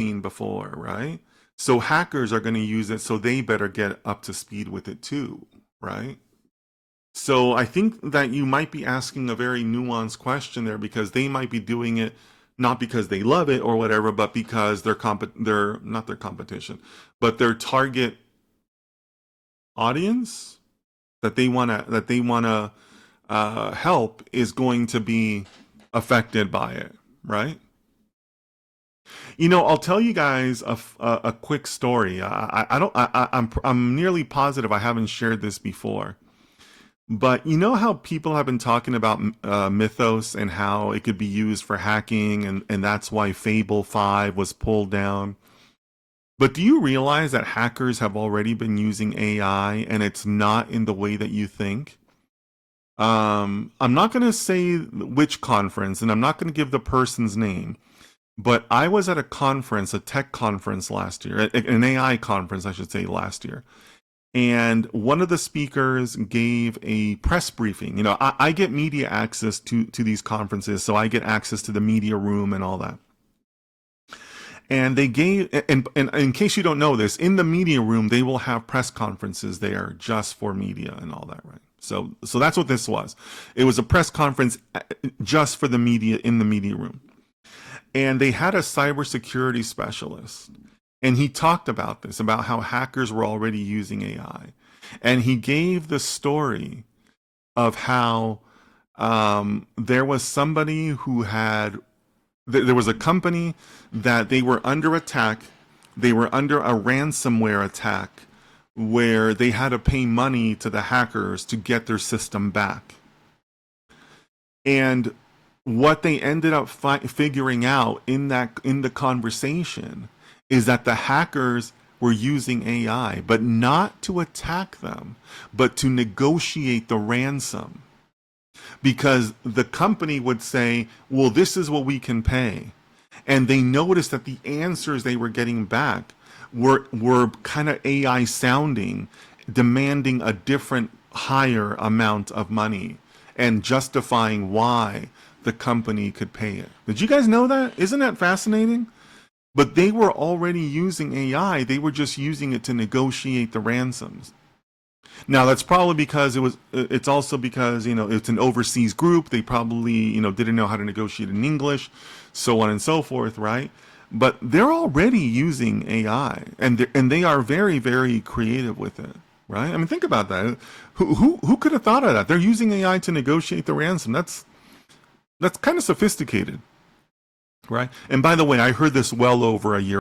seen before, right? So hackers are going to use it, so they better get up to speed with it too, right? So I think that you might be asking a very nuanced question there, because they might be doing it not because they love it or whatever, but because they're not their competition, but their target audience that they wanna help is going to be affected by it, right? I'll tell you guys a quick story. I don't I'm nearly positive I haven't shared this before. But you know how people have been talking about Mythos and how it could be used for hacking, and that's why Fable 5 was pulled down. But do you realize that hackers have already been using AI and it's not in the way that you think? I'm not going to say which conference, and I'm not going to give the person's name, but I was at a conference, a tech conference last year, an AI conference, I should say, last year. And one of the speakers gave a press briefing. I get media access to these conferences, so I get access to the media room and all that. And they gave, and in case you don't know this, in the media room, they will have press conferences there just for media and all that, right? So that's what this was. It was a press conference just for the media in the media room. And they had a cybersecurity specialist. And he talked about this, about how hackers were already using AI. And he gave the story of how there was somebody who there was a company that they were under attack. They were under a ransomware attack where they had to pay money to the hackers to get their system back. And what they ended up figuring out in the conversation is that the hackers were using AI, but not to attack them, but to negotiate the ransom. Because the company would say, well, this is what we can pay. And they noticed that the answers they were getting back were kind of AI sounding, demanding a different, higher amount of money and justifying why the company could pay it. Did you guys know that? Isn't that fascinating? But they were already using AI. They were just using it to negotiate the ransoms. Now that's probably because it's also because, it's an overseas group. They probably, didn't know how to negotiate in English, so on and so forth, right? But they're already using AI, and they are very, very creative with it, right? I mean, think about that. Who could have thought of that? They're using AI to negotiate the ransom. That's kind of sophisticated, right? And by the way, I heard this well over a year